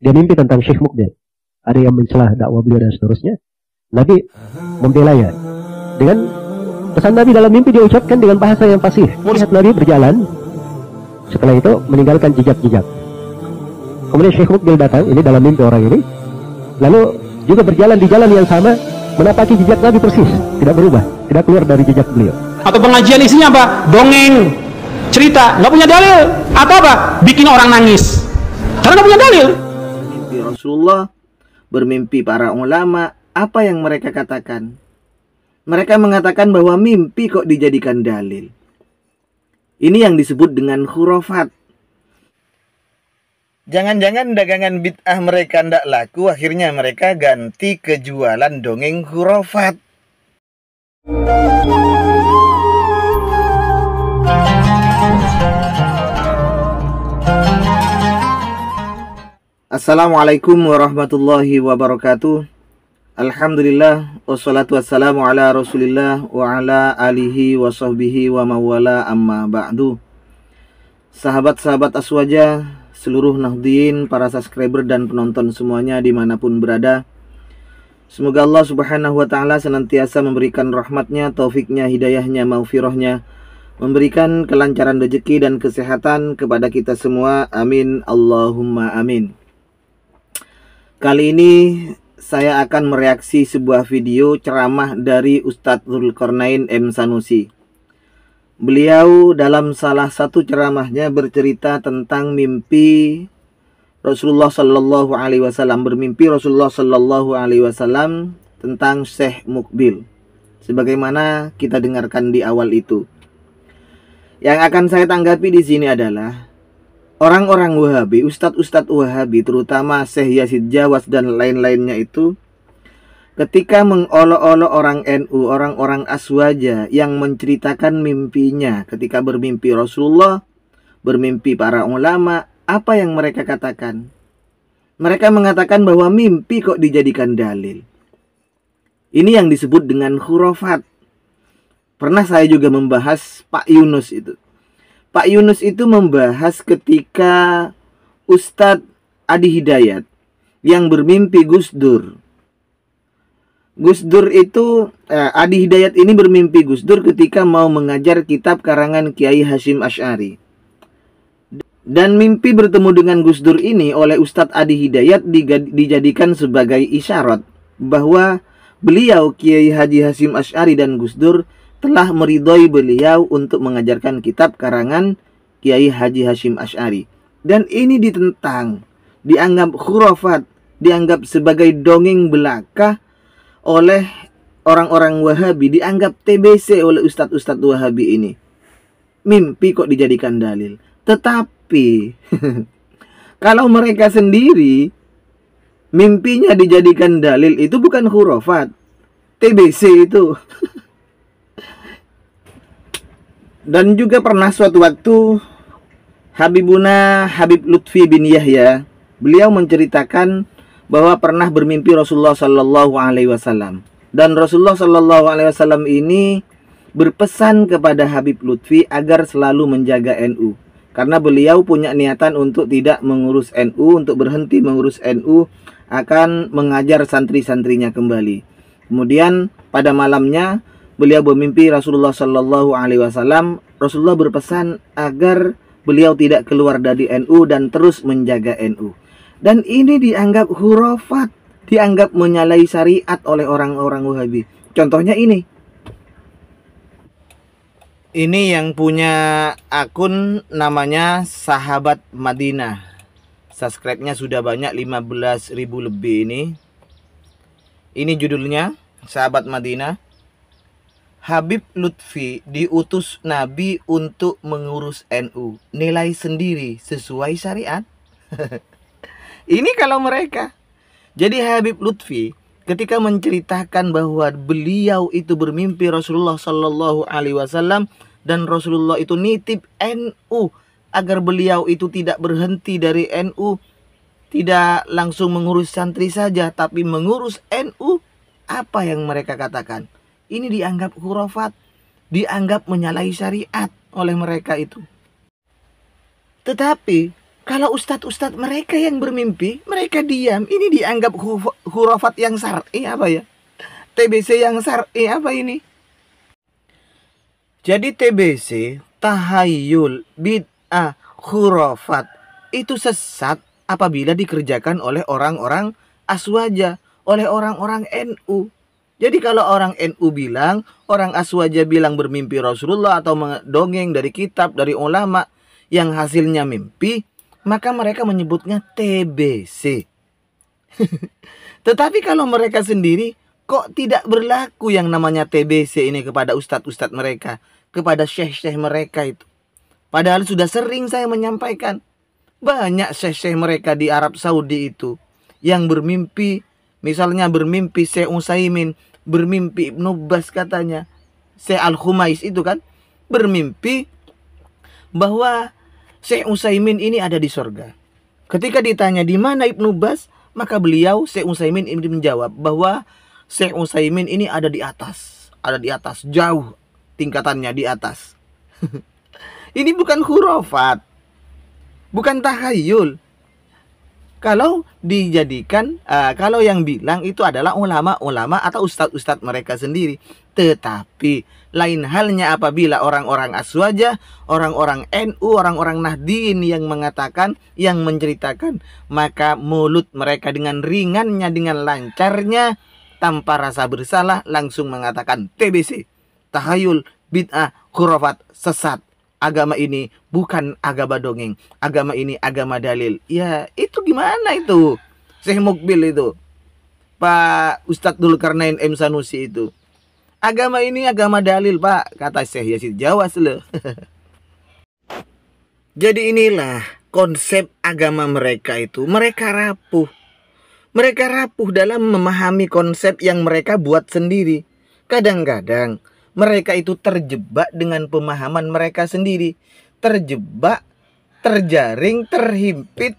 Dia mimpi tentang Syekh Mukbil. Ada yang mencela dakwah beliau dan seterusnya. Nabi membelanya. Dengan pesan Nabi dalam mimpi dia ucapkan dengan bahasa yang fasih. Lihat Nabi berjalan. Setelah itu meninggalkan jejak-jejak. Kemudian Syekh Mukbil datang, ini dalam mimpi orang ini. Lalu juga berjalan di jalan yang sama, menapaki jejak Nabi persis, tidak berubah, tidak keluar dari jejak beliau. Atau pengajian isinya apa? Dongeng, cerita, nggak punya dalil. Atau apa? Bikin orang nangis. Karena nggak punya dalil. Bermimpi Rasulullah, bermimpi para ulama, apa yang mereka katakan? Mereka mengatakan bahwa mimpi kok dijadikan dalil. Ini yang disebut dengan khurafat. Jangan-jangan dagangan bid'ah mereka ndak laku, akhirnya mereka ganti ke jualan dongeng khurafat. Assalamualaikum warahmatullahi wabarakatuh. Alhamdulillah, wassalatu wassalamu ala rasulillah wa ala alihi wa sahbihi wa mawala amma ba'du. Sahabat-sahabat Aswaja, seluruh Nahdien, para subscriber dan penonton semuanya dimanapun berada, semoga Allah subhanahu wa ta'ala senantiasa memberikan rahmatnya, taufiknya, hidayahnya, maufirahnya, memberikan kelancaran rezeki dan kesehatan kepada kita semua. Amin, Allahumma amin. Kali ini saya akan mereaksi sebuah video ceramah dari Ustadz Dzulkarnain M. Sanusi. Beliau dalam salah satu ceramahnya bercerita tentang mimpi Rasulullah Sallallahu Alaihi Wasallam, bermimpi Rasulullah Sallallahu Alaihi Wasallam tentang Syekh Mukbil. Sebagaimana kita dengarkan di awal itu. Yang akan saya tanggapi di sini adalah orang-orang Wahabi, ustadz-ustadz Wahabi, terutama Syekh Yazid Jawas dan lain-lainnya itu, ketika mengolok-olok orang NU, orang-orang Aswaja yang menceritakan mimpinya ketika bermimpi Rasulullah, bermimpi para ulama, apa yang mereka katakan? Mereka mengatakan bahwa mimpi kok dijadikan dalil. Ini yang disebut dengan khurafat. Pernah saya juga membahas Pak Yunus itu. Pak Yunus itu membahas ketika Ustadz Adi Hidayat yang bermimpi Gus Dur. Gus Dur itu, Adi Hidayat ini bermimpi Gus Dur ketika mau mengajar kitab karangan Kiai Hasyim Asy'ari. Dan mimpi bertemu dengan Gus Dur ini oleh Ustadz Adi Hidayat dijadikan sebagai isyarat bahwa beliau, Kiai Haji Hasyim Asy'ari dan Gus Dur, telah meridhoi beliau untuk mengajarkan kitab karangan Kiai Haji Hasyim Asy'ari. Dan ini ditentang, dianggap khurafat, dianggap sebagai dongeng belaka oleh orang-orang Wahabi, dianggap TBC oleh ustadz-ustadz Wahabi ini. Mimpi kok dijadikan dalil. Tetapi kalau mereka sendiri mimpinya dijadikan dalil, itu bukan khurafat, TBC itu. Dan juga pernah suatu waktu Habibuna Habib Lutfi bin Yahya, beliau menceritakan bahwa pernah bermimpi Rasulullah Sallallahu Alaihi Wasallam. Dan Rasulullah Sallallahu Alaihi Wasallam ini berpesan kepada Habib Lutfi agar selalu menjaga NU. Karena beliau punya niatan untuk tidak mengurus NU, untuk berhenti mengurus NU, akan mengajar santri-santrinya kembali. Kemudian pada malamnya beliau bermimpi Rasulullah Sallallahu Alaihi Wasallam. Rasulullah berpesan agar beliau tidak keluar dari NU dan terus menjaga NU. Dan ini dianggap khurafat, dianggap menyalahi syariat oleh orang-orang Wahabi. Contohnya ini. Ini yang punya akun namanya Sahabat Madinah. Subscribe-nya sudah banyak, 15.000 lebih ini. Ini judulnya, Sahabat Madinah. Habib Lutfi diutus Nabi untuk mengurus NU. Nilai sendiri sesuai syariat. Ini kalau mereka. Jadi Habib Lutfi ketika menceritakan bahwa beliau itu bermimpi Rasulullah Sallallahu Alaihi Wasallam dan Rasulullah itu nitip NU agar beliau itu tidak berhenti dari NU, tidak langsung mengurus santri saja, tapi mengurus NU. Apa yang mereka katakan? Ini dianggap khurafat, dianggap menyalahi syariat oleh mereka itu. Tetapi Kalau ustadz-ustadz mereka yang bermimpi, mereka diam. Ini dianggap khurafat yang syar'i apa ya? TBC yang syar'i apa ini? Jadi TBC, tahayul, bid'ah, khurafat itu sesat apabila dikerjakan oleh orang-orang aswaja, oleh orang-orang NU. Jadi kalau orang NU bilang, orang aswaja bilang bermimpi Rasulullah atau mendongeng dari kitab, dari ulama yang hasilnya mimpi, maka mereka menyebutnya TBC. Tetapi kalau mereka sendiri, kok tidak berlaku yang namanya TBC ini kepada ustadz-ustadz mereka, kepada syekh-syekh mereka itu. Padahal sudah sering saya menyampaikan, banyak syekh-syekh mereka di Arab Saudi itu yang bermimpi, misalnya bermimpi Syekh Utsaimin, bermimpi Ibnu Baz katanya, Syekh Al-Khumais itu kan, bermimpi bahwa Syekh Utsaimin ini ada di surga. Ketika ditanya di mana Ibnu Baz, maka beliau Syekh Utsaimin ini menjawab bahwa Syekh Utsaimin ini ada di atas, jauh tingkatannya di atas. Ini bukan khurafat, bukan tahayul. Kalau dijadikan, kalau yang bilang itu adalah ulama-ulama atau ustadz-ustadz mereka sendiri. Tetapi lain halnya apabila orang-orang aswaja, orang-orang NU, orang-orang Nahdien yang mengatakan, yang menceritakan, maka mulut mereka dengan ringannya, dengan lancarnya, tanpa rasa bersalah langsung mengatakan TBC, tahayul, bid'ah, khurafat, sesat. Agama ini bukan agama dongeng, agama ini agama dalil. Ya itu gimana itu Syekh Mukbil itu, Pak Ustadz Dzulkarnain M. Sanusi itu, agama ini agama dalil Pak, kata Syekh Yazid Jawas loh. Jadi inilah konsep agama mereka itu. Mereka rapuh dalam memahami konsep yang mereka buat sendiri. Kadang-kadang mereka itu terjebak dengan pemahaman mereka sendiri. Terjebak, terjaring, terhimpit.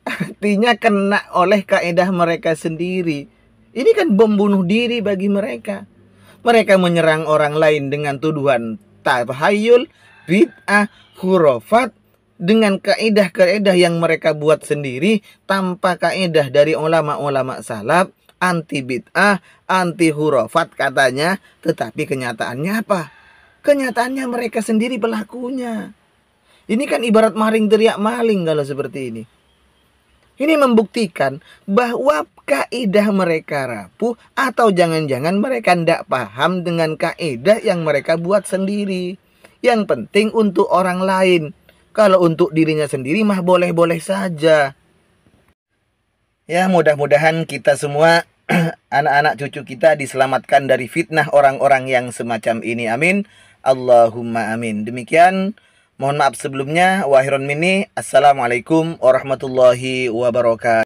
Artinya kena oleh kaidah mereka sendiri. Ini kan bom bunuh diri bagi mereka. Mereka menyerang orang lain dengan tuduhan tahayul, bid'ah, khurafat, dengan kaidah-kaidah yang mereka buat sendiri, tanpa kaidah dari ulama-ulama salaf. Anti bid'ah, anti khurafat katanya. Tetapi kenyataannya apa? Kenyataannya mereka sendiri pelakunya. Ini kan ibarat maling teriak maling kalau seperti ini. Ini membuktikan bahwa kaidah mereka rapuh, atau jangan-jangan mereka tidak paham dengan kaidah yang mereka buat sendiri. Yang penting untuk orang lain. Kalau untuk dirinya sendiri mah boleh-boleh saja. Ya, mudah-mudahan kita semua, anak-anak cucu kita, diselamatkan dari fitnah orang-orang yang semacam ini. Amin. Allahumma amin. Demikian, mohon maaf sebelumnya. Wa khairan minni. Assalamualaikum warahmatullahi wabarakatuh.